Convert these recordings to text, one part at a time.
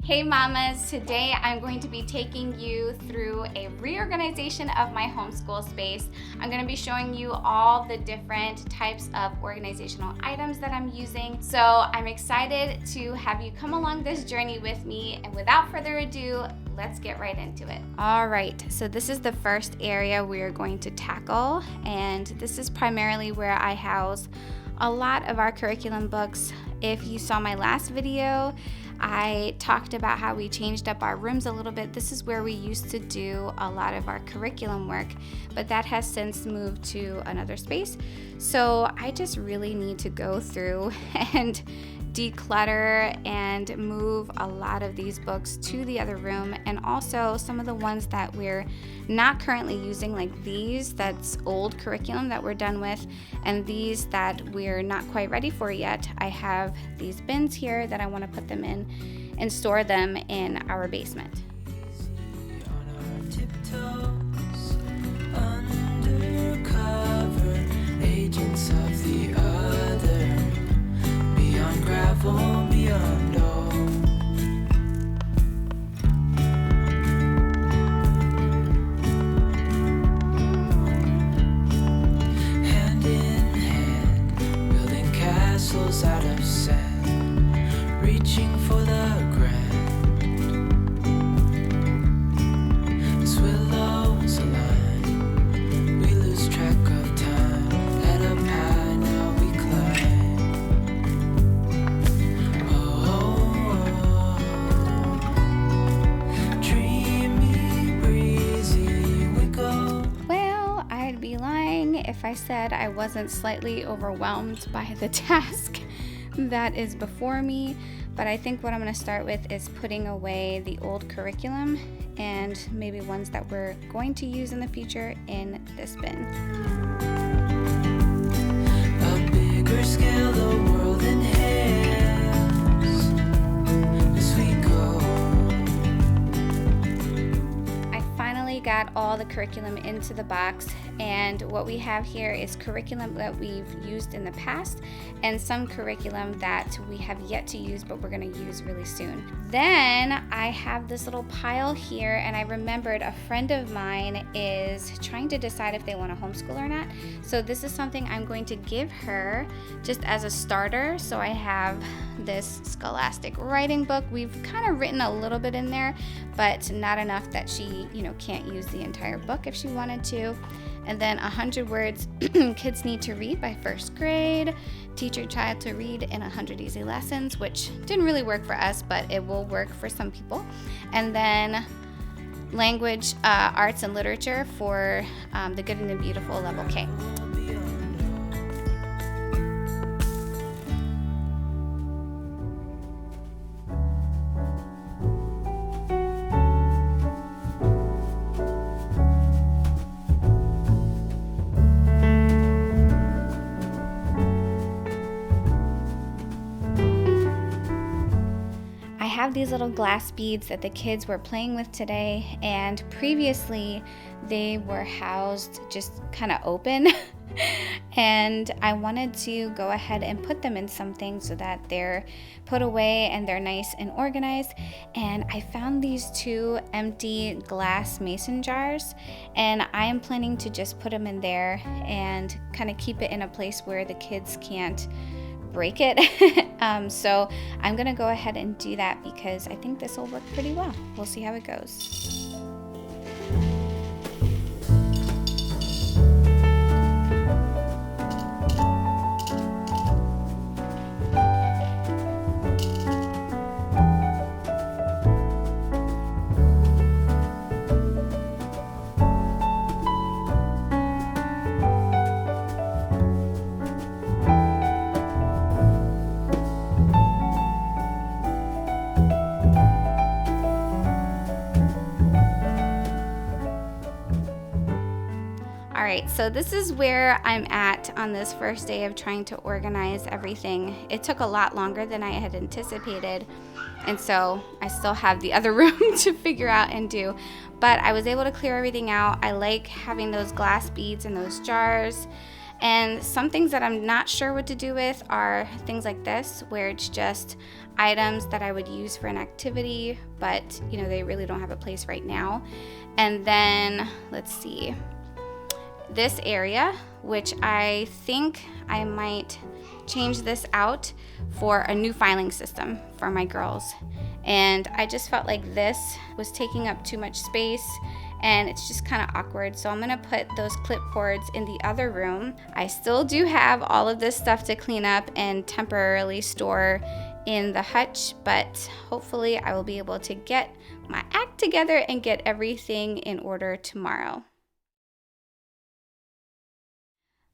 Hey mamas, today I'm going to be taking you through a reorganization of my homeschool space. I'm going to be showing you all the different types of organizational items that I'm using. So I'm excited to have you come along this journey with me, and without further ado, let's get right into it. All right, so this is the first area we're going to tackle, and this is primarily where I house a lot of our curriculum books. If you saw my last video, I talked about how we changed up our rooms a little bit. This is where we used to do a lot of our curriculum work, but that has since moved to another space. So I just really need to go through and declutter and move a lot of these books to the other room, and also some of the ones that we're not currently using, like these, that's old curriculum that we're done with, and these that we're not quite ready for yet. I have these bins here that I want to put them in and store them in our basement. Undercover agents of the other, beyond gravel, beyond all. Hand in hand, building castles out of sand, reaching for the grand. As willows align, we lose track of time. Head up high, now we climb. Dreamy, breezy, we go. Well, I'd be lying if I said I wasn't slightly overwhelmed by the task that is before me, but I think what I'm going to start with is putting away the old curriculum and maybe ones that we're going to use in the future in this bin. A bigger scale, the world inhales as we go. I finally got all the curriculum into the box, and what we have here is curriculum that we've used in the past and some curriculum that we have yet to use but we're going to use really soon. Then I have this little pile here, and I remembered a friend of mine is trying to decide if they want to homeschool or not. So this is something I'm going to give her just as a starter. So I have this Scholastic writing book. We've kind of written a little bit in there, but not enough that she, can't use the entire book if she wanted to. And then 100 words kids need to read by first grade. Teach your child to read in 100 easy lessons, which didn't really work for us, but it will work for some people. And then language, arts, and literature for the good and the beautiful level K. I have these little glass beads that the kids were playing with today, and previously they were housed just kind of open and I wanted to go ahead and put them in something so that they're put away and they're nice and organized. And I found these two empty glass mason jars, and I am planning to just put them in there and kind of keep it in a place where the kids can't break it. So I'm gonna go ahead and do that because I think this will work pretty well. We'll see how it goes. Alright, so this is where I'm at on this first day of trying to organize everything. It took a lot longer than I had anticipated, and so I still have the other room to figure out and do. But I was able to clear everything out. I like having those glass beads in those jars. And some things that I'm not sure what to do with are things like this, where it's just items that I would use for an activity, but they really don't have a place right now. And then let's see, this area, which I think I might change this out for a new filing system for my girls. And I just felt like this was taking up too much space and it's just kind of awkward. So I'm gonna put those clipboards in the other room. I still do have all of this stuff to clean up and temporarily store in the hutch, but hopefully I will be able to get my act together and get everything in order tomorrow.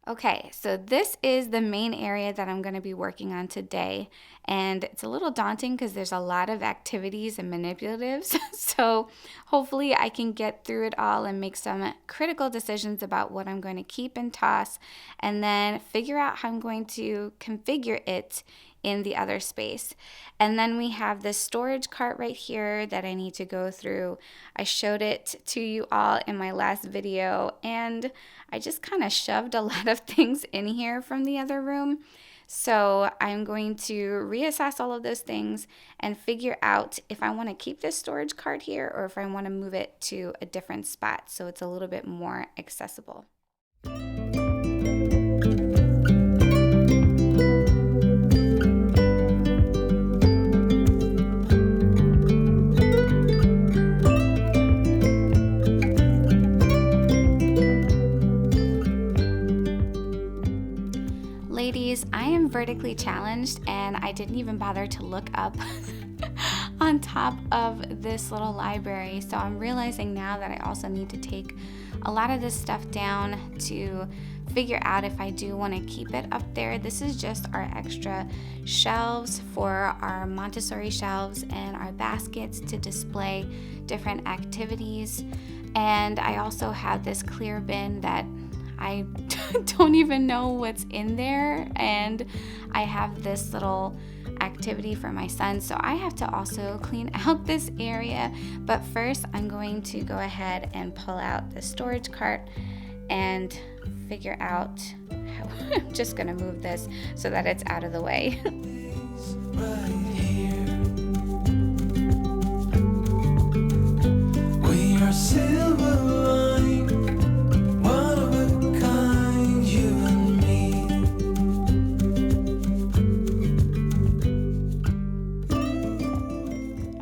Okay, so this is the main area that I'm going to be working on today, and it's a little daunting because there's a lot of activities and manipulatives, so hopefully I can get through it all and make some critical decisions about what I'm going to keep and toss, and then figure out how I'm going to configure it in the other space. And then we have this storage cart right here that I need to go through. I showed it to you all in my last video, and I just kind of shoved a lot of things in here from the other room. So I'm going to reassess all of those things and figure out if I want to keep this storage cart here or if I want to move it to a different spot so it's a little bit more accessible. Ladies, I am vertically challenged and I didn't even bother to look up on top of this little library. So I'm realizing now that I also need to take a lot of this stuff down to figure out if I do want to keep it up there. This is just our extra shelves for our Montessori shelves and our baskets to display different activities. And I also have this clear bin that I don't even know what's in there, and I have this little activity for my son, so I have to also clean out this area. But first I'm going to go ahead and pull out the storage cart and figure out how I'm just going to move this so that it's out of the way. Right here. We are silver line, one of a kind, you and me.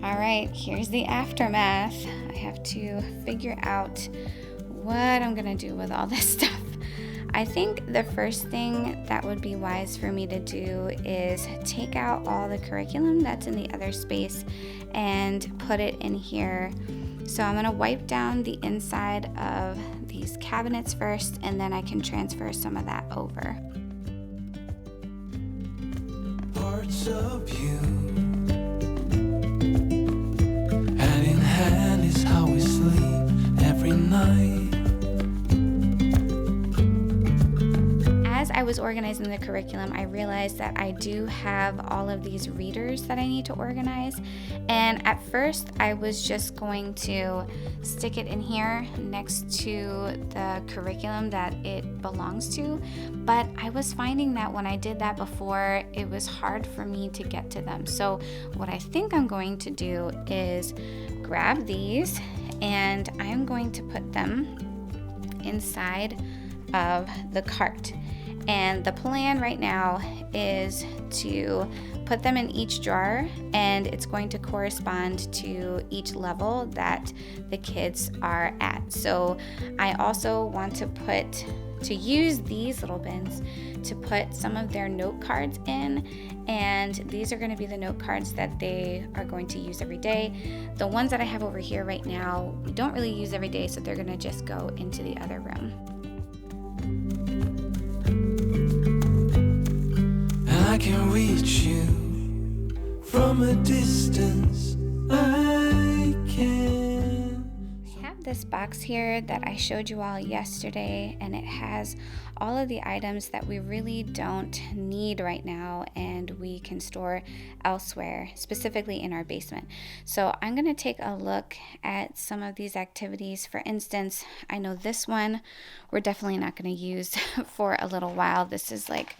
All right, here's the aftermath. I have to figure out what I'm gonna do with all this stuff. I think the first thing that would be wise for me to do is take out all the curriculum that's in the other space and put it in here. So I'm gonna wipe down the inside of these cabinets first, and then I can transfer some of that over. Parts of you, hand in hand is how we sleep every night. As I was organizing the curriculum, I realized that I do have all of these readers that I need to organize. And at first, I was just going to stick it in here next to the curriculum that it belongs to. But I was finding that when I did that before, it was hard for me to get to them. So what I think I'm going to do is grab these, and I'm going to put them inside of the cart. And the plan right now is to put them in each drawer, and it's going to correspond to each level that the kids are at. So I also want to use these little bins to put some of their note cards in, and these are going to be the note cards that they are going to use every day. The ones that I have over here right now, we don't really use every day, so they're going to just go into the other room. I can reach you from a distance. I can. I have this box here that I showed you all yesterday, and it has all of the items that we really don't need right now and we can store elsewhere, specifically in our basement. So I'm going to take a look at some of these activities. For instance, I know this one we're definitely not going to use for a little while. This is like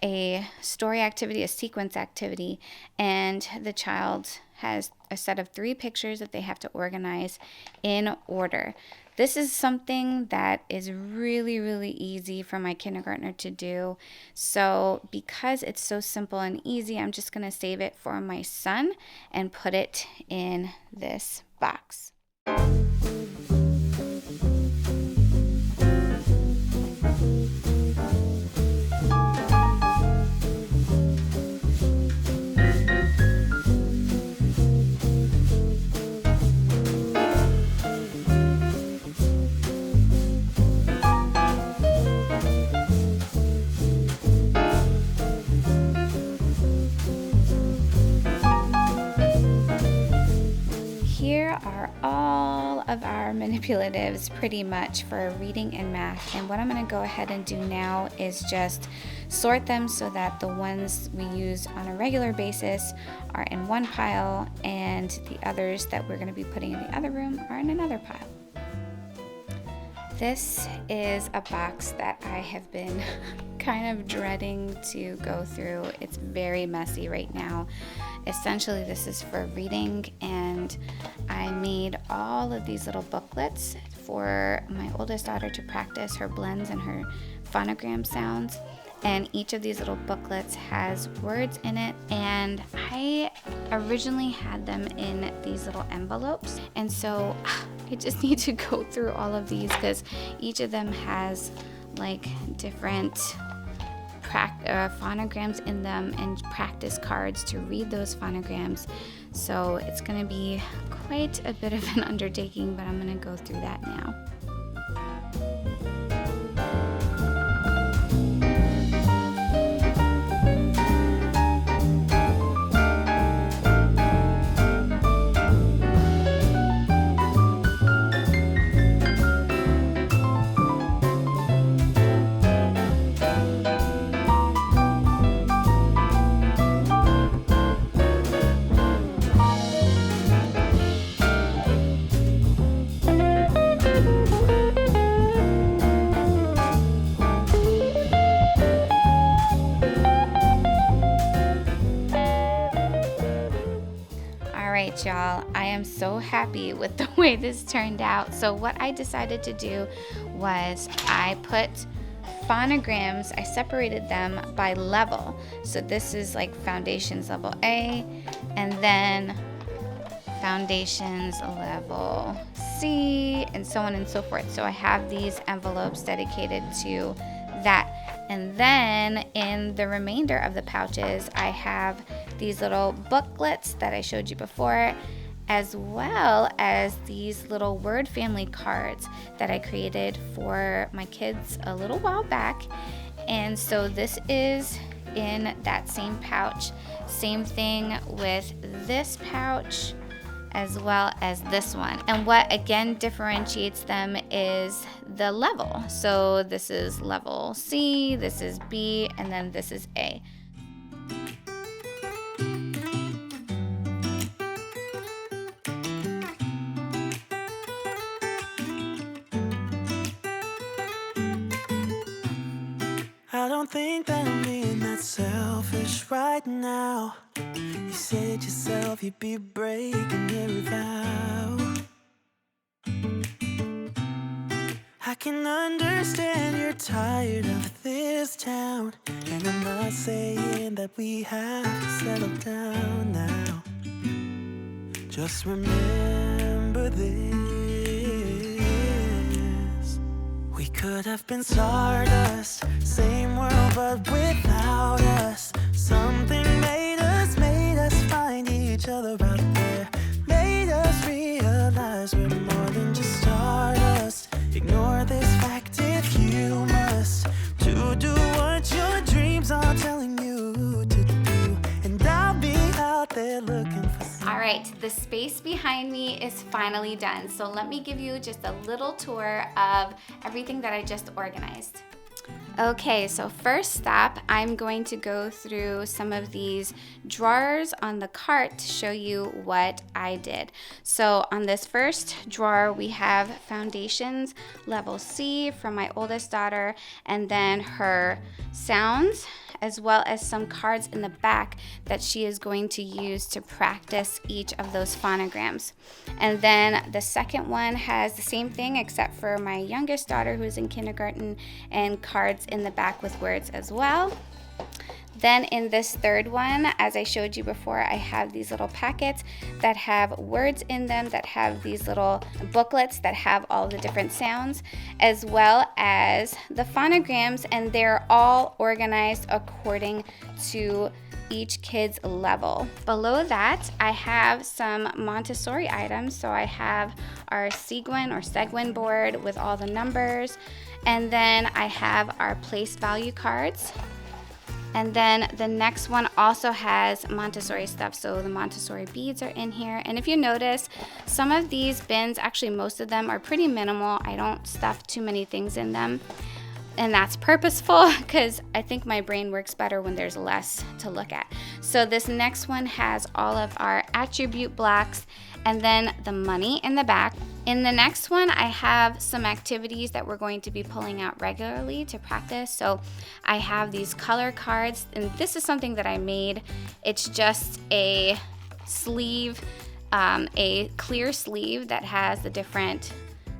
a story activity, a sequence activity, and the child has a set of 3 pictures that they have to organize in order. This is something that is really, really easy for my kindergartner to do. So because it's so simple and easy, I'm just going to save it for my son and put it in this box. Here are all of our manipulatives pretty much for reading and math, and what I'm going to go ahead and do now is just sort them so that the ones we use on a regular basis are in one pile and the others that we're going to be putting in the other room are in another pile. This is a box that I have been kind of dreading to go through. It's very messy right now. Essentially, this is for reading, and I made all of these little booklets for my oldest daughter to practice her blends and her phonogram sounds. And each of these little booklets has words in it, and I originally had them in these little envelopes, and so I just need to go through all of these because each of them has like different phonograms in them and practice cards to read those phonograms. So it's going to be quite a bit of an undertaking, but I'm going to go through that now. Alright, y'all, I am so happy with the way this turned out. So what I decided to do was I put phonograms, I separated them by level. So this is like foundations level A, and then foundations level C, and so on and so forth. So I have these envelopes dedicated to that. And then in the remainder of the pouches, I have these little booklets that I showed you before, as well as these little word family cards that I created for my kids a little while back. And so this is in that same pouch. Same thing with this pouch as well as this one. And what again differentiates them is the level. So this is level C, this is B, and then this is A. I don't think that I'm being that selfish right now. You said yourself you'd be breaking every vow. I can understand you're tired of this town, and I'm not saying that we have to settle down now. Just remember this: we could have been stardust, same world but without us. Something made us find each other out there, made us realize we're more than just stardust. Ignore this fact if you must, to do what your dreams are telling you to do, and I'll be out there looking for some. All right, the space behind me is finally done. So let me give you just a little tour of everything that I just organized. Okay, so first stop, I'm going to go through some of these drawers on the cart to show you what I did. So on this first drawer, we have foundations, level C from my oldest daughter, and then her sounds, as well as some cards in the back that she is going to use to practice each of those phonograms. And then the second one has the same thing except for my youngest daughter who's in kindergarten, and cards in the back with words as well. Then in this third one, as I showed you before, I have these little packets that have words in them, that have these little booklets that have all the different sounds, as well as the phonograms, and they're all organized according to each kid's level. Below that, I have some Montessori items. So I have our Seguin board with all the numbers, and then I have our place value cards. And then the next one also has Montessori stuff. So the Montessori beads are in here. And if you notice, some of these bins, actually most of them are pretty minimal. I don't stuff too many things in them. And that's purposeful because I think my brain works better when there's less to look at. So this next one has all of our attribute blocks and then the money in the back. In the next one, I have some activities that we're going to be pulling out regularly to practice. So I have these color cards, and this is something that I made. It's just a sleeve, a clear sleeve that has the different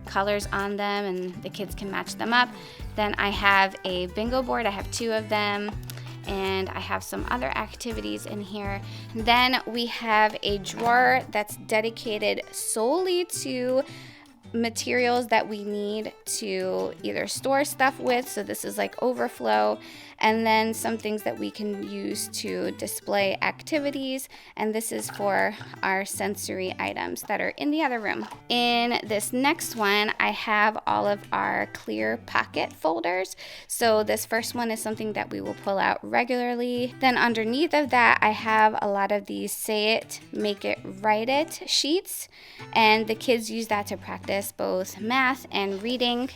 colors on them, and the kids can match them up. Then I have a bingo board. I have 2 of them. And I have some other activities in here. Then we have a drawer that's dedicated solely to materials that we need to either store stuff with, so this is like overflow, and then some things that we can use to display activities, and this is for our sensory items that are in the other room. In this next one, I have all of our clear pocket folders. So this first one is something that we will pull out regularly. Then underneath of that, I have a lot of these say it, make it, write it sheets, and the kids use that to practice both math and reading.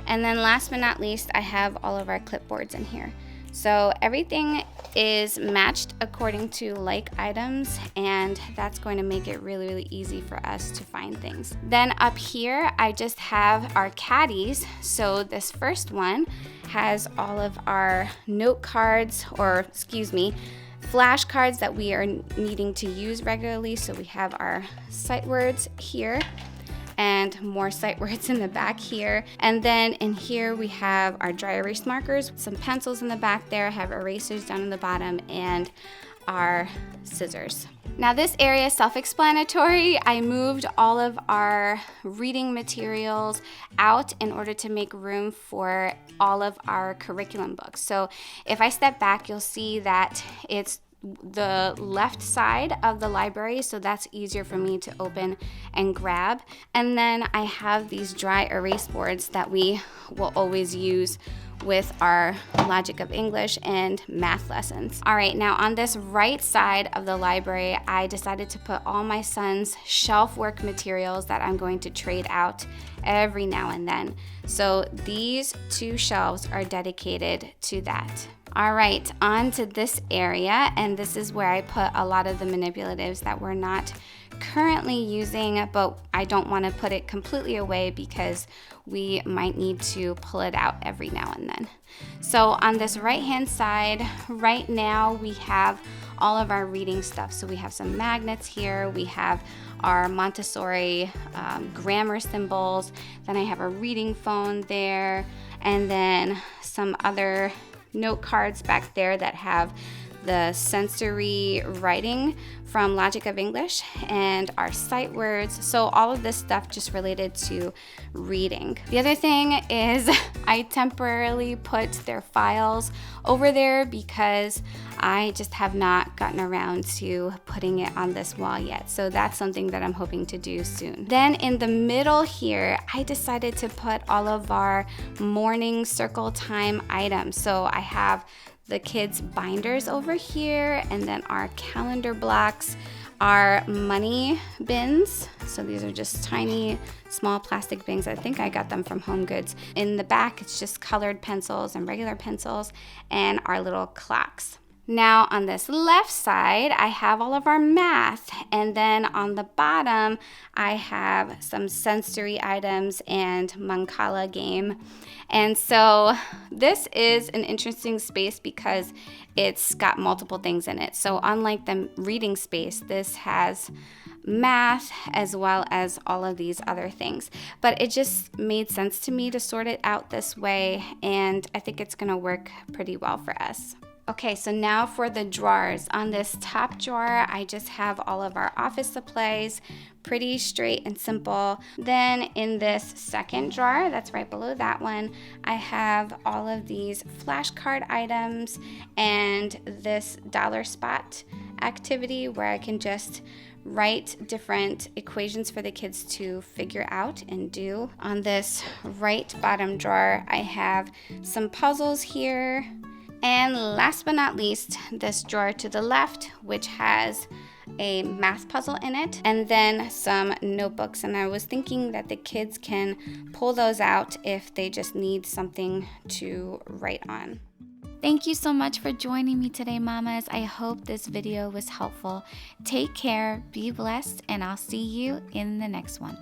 And then last but not least, I have all of our clipboards in here. So everything is matched according to like items, and that's going to make it really, really easy for us to find things. Then up here, I just have our caddies. So this first one has all of our note cards, or excuse me, flashcards that we are needing to use regularly. So we have our sight words here, and more sight words in the back here. And then in here we have our dry erase markers, some pencils in the back there. I have erasers down in the bottom, and our scissors. Now this area is self-explanatory. I moved all of our reading materials out in order to make room for all of our curriculum books. So if I step back, you'll see that it's the left side of the library, so that's easier for me to open and grab. And then I have these dry erase boards that we will always use with our Logic of English and math lessons. All right, now on this right side of the library, I decided to put all my son's shelf work materials that I'm going to trade out every now and then. So these 2 shelves are dedicated to that. All right, on to this area, and this is where I put a lot of the manipulatives that we're not currently using, but I don't want to put it completely away because we might need to pull it out every now and then. So on this right-hand side, right now we have all of our reading stuff. So we have some magnets here, we have our Montessori grammar symbols, then I have a reading phone there, and then some other note cards back there that have the sensory writing from Logic of English and our sight words. So all of this stuff just related to reading. The other thing is I temporarily put their files over there because I just have not gotten around to putting it on this wall yet. So that's something that I'm hoping to do soon. Then in the middle here, I decided to put all of our morning circle time items. So I have the kids' binders over here, and then our calendar blocks, are money bins. So these are just tiny, small plastic bins. I think I got them from Home Goods. In the back, it's just colored pencils and regular pencils and our little clocks. Now on this left side, I have all of our math, and then on the bottom, I have some sensory items and Mancala game. And so this is an interesting space because it's got multiple things in it. So unlike the reading space, this has math as well as all of these other things. But it just made sense to me to sort it out this way, and I think it's gonna work pretty well for us. Okay, so now for the drawers. On this top drawer, I just have all of our office supplies, pretty straight and simple. Then in this second drawer, that's right below that one, I have all of these flashcard items and this dollar spot activity where I can just write different equations for the kids to figure out and do. On this right bottom drawer, I have some puzzles here. And last but not least, this drawer to the left, which has a math puzzle in it, and then some notebooks. And I was thinking that the kids can pull those out if they just need something to write on. Thank you so much for joining me today, mamas. I hope this video was helpful. Take care, be blessed, and I'll see you in the next one.